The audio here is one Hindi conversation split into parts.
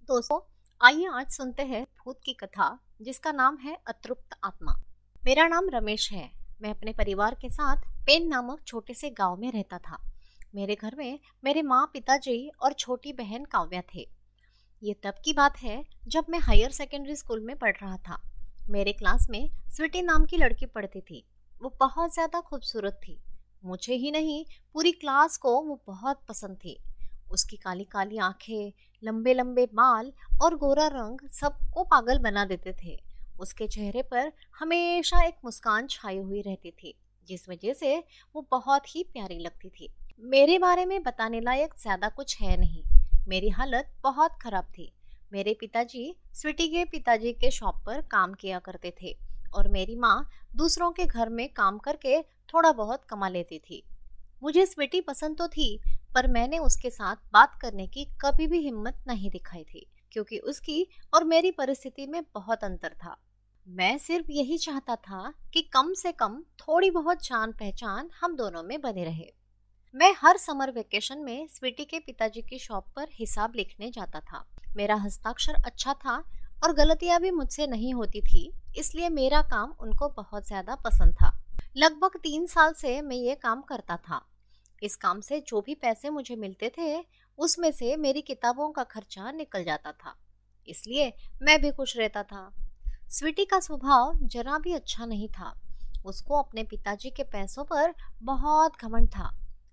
दोस्तों, आइए आज सुनते हैं भूत की कथा जिसका नाम है अतृप्त आत्मा। मेरा नाम रमेश है। मैं अपने परिवार के साथ पेन नामक छोटे से गांव में रहता था। मेरे घर में मेरे माँ, पिताजी और छोटी बहन काव्या थे। ये तब की बात है जब मैं हायर सेकेंडरी स्कूल में पढ़ रहा था। मेरे क्लास में स्वीटी नाम की लड़की पढ़ती थी। वो बहुत ज्यादा खूबसूरत थी। मुझे ही नहीं, पूरी क्लास को वो बहुत पसंद थी। उसकी काली काली आंखें, लंबे लंबे बाल और गोरा रंग सबको पागल बना देते थे। उसके चेहरे पर हमेशा एक मुस्कान छाई हुई रहती थी, जिस वजह से वो बहुत ही प्यारी लगती थी। मेरे बारे में बताने लायक ज्यादा कुछ है नहीं। मेरी हालत बहुत खराब थी। मेरे पिताजी स्वीटी के पिताजी के शॉप पर काम किया करते थे और मेरी माँ दूसरों के घर में काम करके थोड़ा बहुत कमा लेती थी। मुझे स्वीटी पसंद तो थी, पर मैंने उसके साथ बात करने की कभी भी हिम्मत नहीं दिखाई थी, क्योंकि उसकी और मेरी परिस्थिति में बहुत अंतर था। मैं सिर्फ यही चाहता था कि कम से कम थोड़ी बहुत जान पहचान हम दोनों में बने रहे। मैं हर समर वेकेशन में स्वीटी के पिताजी की शॉप पर हिसाब लिखने जाता था। मेरा हस्ताक्षर अच्छा था और गलतियां भी मुझसे नहीं होती थी, इसलिए मेरा काम उनको बहुत ज्यादा पसंद था। लगभग 3 साल से मैं ये काम करता था। इस काम से जो भी पैसे मुझे मिलते थे, उसमें से मेरी किताबों का खर्चा निकल जाता था, इसलिए मैं भी खुश रहता था। स्वीटी का स्वभाव जरा भी अच्छा नहीं था। उसको अपने पिताजी के पैसों पर बहुत घमंड था।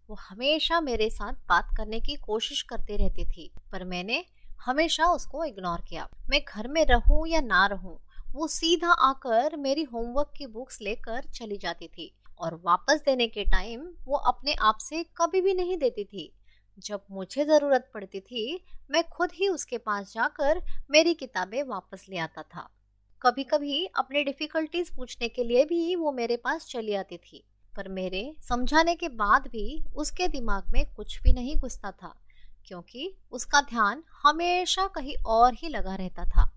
वो हमेशा मेरे साथ बात करने की कोशिश करती रहती थी, पर मैंने हमेशा उसको इग्नोर किया। मैं घर में रहूं या ना रहूं, वो सीधा आकर मेरी होमवर्क की बुक्स लेकर चली जाती थी और वापस देने के टाइम वो अपने आप से कभी भी नहीं देती थी। जब मुझे जरूरत पड़ती थी, मैं खुद ही उसके पास जाकर मेरी किताबें वापस ले आता था। कभी कभी अपने डिफिकल्टीज पूछने के लिए भी वो मेरे पास चली आती थी, पर मेरे समझाने के बाद भी उसके दिमाग में कुछ भी नहीं घुसता था, क्योंकि उसका ध्यान हमेशा कहीं और ही लगा रहता था।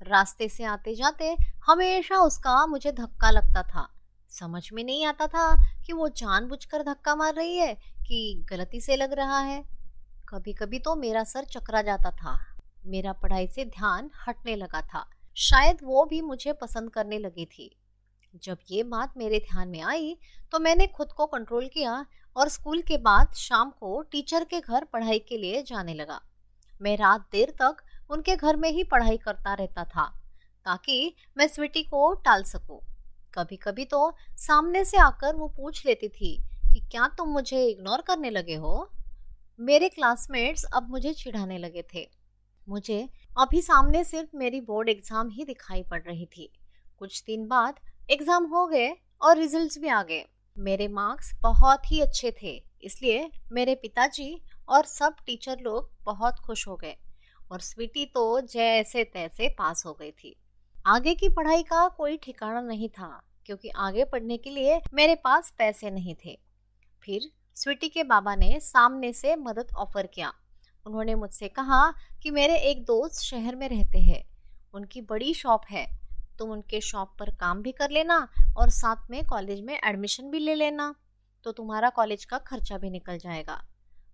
रास्ते से आते जाते हमेशा उसका मुझे धक्का लगता था। समझ में नहीं आता था कि वो जानबूझकर धक्का मार रही है कि गलती से लग रहा है। कभी कभी तो मेरा सर चकरा जाता था। मेरा पढ़ाई से ध्यान हटने लगा था। शायद वो भी मुझे पसंद करने लगी थी। जब ये बात मेरे ध्यान में आई तो मैंने खुद को कंट्रोल किया और स्कूल के बाद शाम को टीचर के घर पढ़ाई के लिए जाने लगा। मैं रात देर तक उनके घर में ही पढ़ाई करता रहता था, ताकि मैं स्वीटी को टाल सकूं। कभी कभी तो सामने से आकर वो पूछ लेती थी कि क्या तुम मुझे इग्नोर करने लगे हो। मेरे क्लासमेट्स अब मुझे चिढ़ाने लगे थे। मुझे अभी सामने सिर्फ मेरी बोर्ड एग्जाम ही दिखाई पड़ रही थी। कुछ दिन बाद एग्जाम हो गए और रिजल्ट्स भी आ गए। मेरे मार्क्स बहुत ही अच्छे थे, इसलिए मेरे पिताजी और सब टीचर लोग बहुत खुश हो गए और स्वीटी तो जैसे तैसे पास हो गई थी। आगे की पढ़ाई का कोई ठिकाना नहीं था, क्योंकि आगे पढ़ने के लिए मेरे पास पैसे नहीं थे। फिर स्वीटी के बाबा ने सामने से मदद ऑफर किया। उन्होंने मुझसे कहा कि मेरे एक दोस्त शहर में रहते हैं, उनकी बड़ी शॉप है, तुम उनके शॉप पर काम भी कर लेना और साथ में कॉलेज में एडमिशन भी ले लेना, तो तुम्हारा कॉलेज का खर्चा भी निकल जाएगा।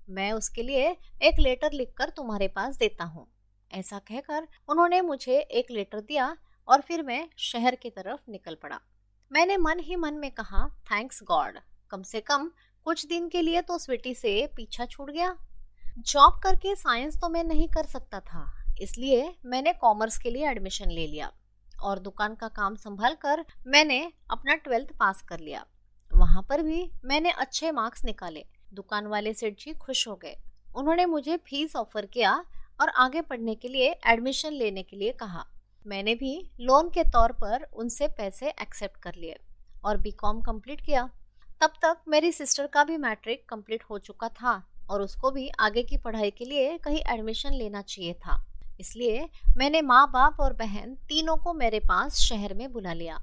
मैं उसके लिए एक लेटर लिखकर तुम्हारे पास देता हूँ। ऐसा कहकर उन्होंने मुझे एक लेटर दिया और फिर मैं शहर की तरफ निकल पड़ा। मैंने मन ही मन में कहा, थैंक्स गॉड, कम से कम कुछ दिन के लिए तो स्वीटी से पीछा छूट गया। जॉब करके साइंस तो मैं नहीं कर सकता था, इसलिए मैंने कॉमर्स के लिए एडमिशन ले लिया और दुकान का काम संभाल कर मैंने अपना 12th पास कर लिया। वहां पर भी मैंने अच्छे मार्क्स निकाले। दुकान वाले सेठ जी खुश हो गए। उन्होंने मुझे फीस ऑफर किया और आगे पढ़ने के लिए एडमिशन लेने के लिए कहा। मैंने भी लोन के तौर पर उनसे पैसे एक्सेप्ट कर लिए और बीकॉम कंप्लीट किया। तब तक मेरी सिस्टर का भी मैट्रिक कंप्लीट हो चुका था और उसको भी आगे की पढ़ाई के लिए कहीं एडमिशन लेना चाहिए था, इसलिए मैंने माँ बाप और बहन तीनों को मेरे पास शहर में बुला लिया।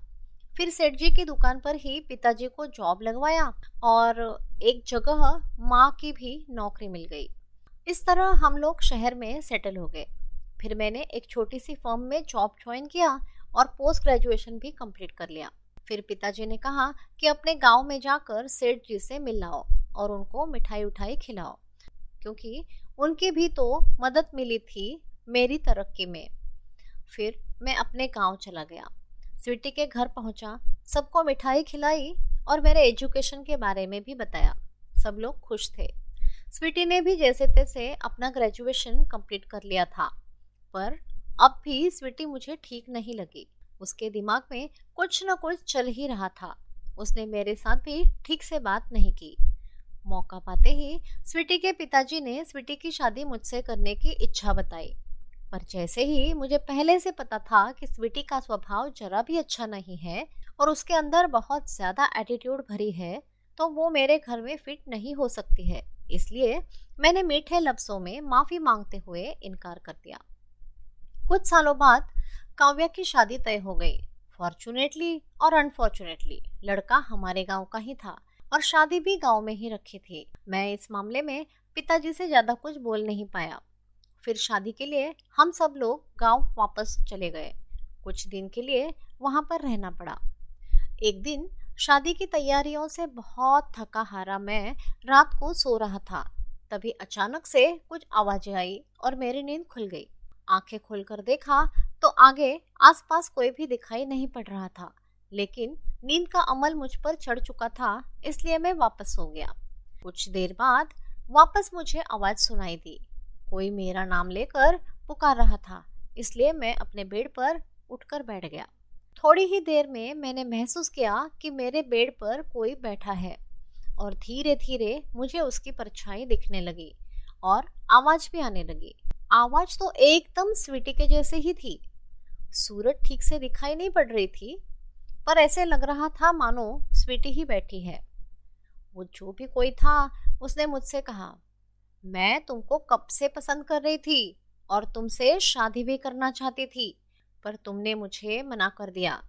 फिर सेठ जी की दुकान पर ही पिताजी को जॉब लगवाया और एक जगह माँ की भी नौकरी मिल गई। इस तरह हम लोग शहर में सेटल हो गए। फिर मैंने एक छोटी सी फर्म में जॉब ज्वाइन किया और पोस्ट ग्रेजुएशन भी कंप्लीट कर लिया। फिर पिताजी ने कहा कि अपने गांव में जाकर सेठ जी से मिल लाओ और उनको मिठाई उठाई खिलाओ, क्योंकि उनकी भी तो मदद मिली थी मेरी तरक्की में। फिर मैं अपने गांव चला गया, स्वीटी के घर पहुंचा, सबको मिठाई खिलाई और मेरे एजुकेशन के बारे में भी बताया। सब लोग खुश थे। स्वीटी ने भी जैसे तैसे अपना ग्रेजुएशन कंप्लीट कर लिया था, पर अब भी स्वीटी मुझे ठीक नहीं लगी। उसके दिमाग में कुछ न कुछ चल ही रहा था। उसने मेरे साथ भी ठीक से बात नहीं की। मौका पाते ही स्वीटी के पिताजी ने स्वीटी की शादी मुझसे करने की इच्छा बताई, पर जैसे ही मुझे पहले से पता था कि स्वीटी का स्वभाव जरा भी अच्छा नहीं है और उसके अंदर बहुत ज्यादा एटीट्यूड भरी है, तो वो मेरे घर में फिट नहीं हो सकती है। इसलिए मैंने मीठे लफ्जों में माफी मांगते हुए इनकार कर दिया। कुछ सालों बाद काव्या की शादी तय हो गई। फॉर्चुनेटली और अनफॉर्चुनेटली लड़का हमारे गांव का ही था और शादी भी गांव में ही रखी थी। मैं इस मामले में पिताजी से ज्यादा कुछ बोल नहीं पाया। फिर शादी के लिए हम सब लोग गांव वापस चले गए। कुछ दिन के लिए वहां पर रहना पड़ा। एक दिन शादी की तैयारियों से बहुत थका हारा मैं रात को सो रहा था। तभी अचानक से कुछ आवाजें आई और मेरी नींद खुल गई। आंखें खोलकर देखा तो आगे आसपास कोई भी दिखाई नहीं पड़ रहा था, लेकिन नींद का अमल मुझ पर चढ़ चुका था, इसलिए मैं वापस सो गया। कुछ देर बाद वापस मुझे आवाज सुनाई दी। कोई मेरा नाम लेकर पुकार रहा था, इसलिए मैं अपने बेड पर उठकर बैठ गया। थोड़ी ही देर में मैंने महसूस किया कि मेरे बेड पर कोई बैठा है और धीरे धीरे मुझे उसकी परछाई दिखने लगी और आवाज भी आने लगी। आवाज तो एकदम स्वीटी के जैसे ही थी। सूरत ठीक से दिखाई नहीं पड़ रही थी, पर ऐसे लग रहा था मानो स्वीटी ही बैठी है। वो जो भी कोई था उसने मुझसे कहा, मैं तुमको कब से पसंद कर रही थी और तुमसे शादी भी करना चाहती थी, पर तुमने मुझे मना कर दिया।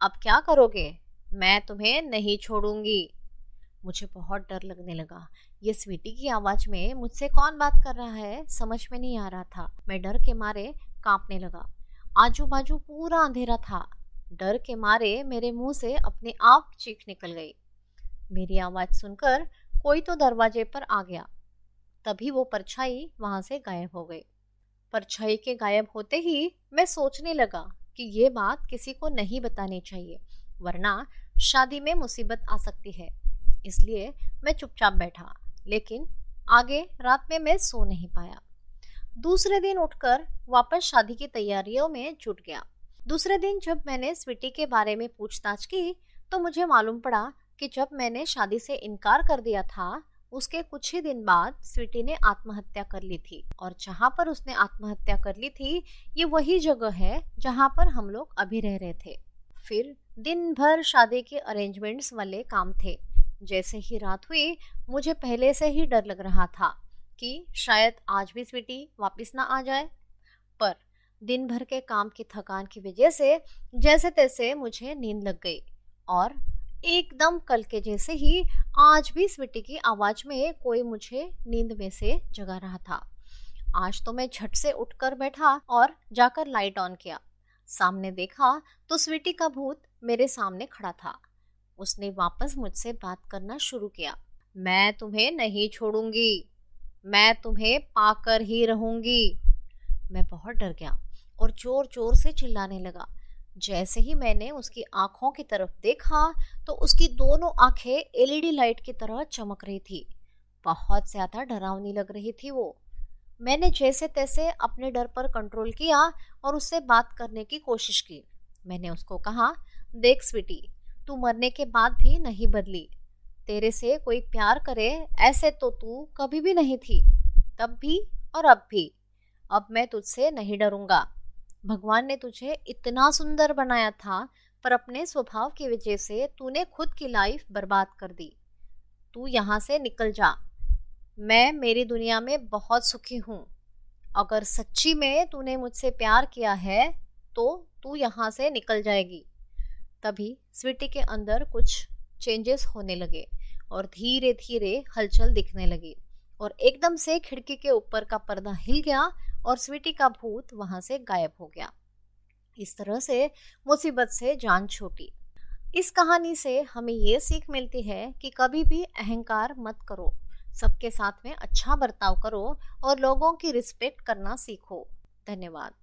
अब क्या करोगे? मैं तुम्हें नहीं छोड़ूंगी। मुझे बहुत डर लगने लगा। ये स्वीटी की आवाज में मुझसे कौन बात कर रहा है समझ में नहीं आ रहा था। मैं डर के मारे कांपने लगा। आजू बाजू पूरा अंधेरा था। डर के मारे मेरे मुंह से अपने आप चीख निकल गई। मेरी आवाज सुनकर कोई तो दरवाजे पर आ गया। तभी वो परछाई वहां से गायब हो गई। परछाई के गायब होते ही मैं सोचने लगा कि ये बात किसी को नहीं बतानी चाहिए, वरना शादी में मुसीबत आ सकती है। इसलिए मैं चुपचाप बैठा, लेकिन आगे रात में मैं सो नहीं पाया। दूसरे दिन उठकर वापस शादी की तैयारियों में जुट गया। दूसरे दिन जब मैंने स्वीटी के बारे में पूछताछ की तो मुझे मालूम पड़ा कि जब मैंने शादी से इनकार कर दिया था, उसके कुछ ही दिन बाद स्वीटी ने आत्महत्या कर ली थी। और जहाँ पर उसने आत्महत्या कर ली थी, ये वही जगह है जहाँ पर हम लोग अभी रह रहे थे। फिर दिन भर शादी के अरेंजमेंट्स वाले काम थे। जैसे ही रात हुई, मुझे पहले से ही डर लग रहा था कि शायद आज भी स्वीटी वापस ना आ जाए। पर दिन भर के काम की थकान की वजह से जैसे तैसे मुझे नींद लग गई और एकदम कल के जैसे ही आज भी स्वीटी की आवाज में कोई मुझे नींद में से जगा रहा था। आज तो मैं झट से उठकर बैठा और जाकर लाइट ऑन किया। सामने देखा तो स्वीटी का भूत मेरे सामने खड़ा था। उसने वापस मुझसे बात करना शुरू किया। मैं तुम्हें नहीं छोड़ूंगी, मैं तुम्हें पाकर ही रहूंगी। मैं बहुत डर गया और जोर जोर से चिल्लाने लगा। जैसे ही मैंने उसकी आंखों की तरफ देखा तो उसकी दोनों आंखें एलईडी लाइट की तरह चमक रही थी। बहुत ज्यादा डरावनी लग रही थी वो। मैंने जैसे तैसे अपने डर पर कंट्रोल किया और उससे बात करने की कोशिश की। मैंने उसको कहा, देख स्वीटी, तू मरने के बाद भी नहीं बदली। तेरे से कोई प्यार करे ऐसे तो तू कभी भी नहीं थी, तब भी और अब भी। अब मैं तुझसे नहीं डरूंगा। भगवान ने तुझे इतना सुंदर बनाया था, पर अपने स्वभाव की वजह से तूने खुद की लाइफ बर्बाद कर दी। तू यहाँ से निकल जा। मैं मेरी दुनिया में बहुत सुखी हूँ। अगर सच्ची में तूने मुझसे प्यार किया है तो तू यहाँ से निकल जाएगी। तभी स्वीटी के अंदर कुछ चेंजेस होने लगे और धीरे धीरे हलचल दिखने लगी और एकदम से खिड़की के ऊपर का पर्दा हिल गया और स्वीटी का भूत वहां से गायब हो गया। इस तरह से मुसीबत से जान छूटी। इस कहानी से हमें ये सीख मिलती है कि कभी भी अहंकार मत करो, सबके साथ में अच्छा बर्ताव करो और लोगों की रिस्पेक्ट करना सीखो। धन्यवाद।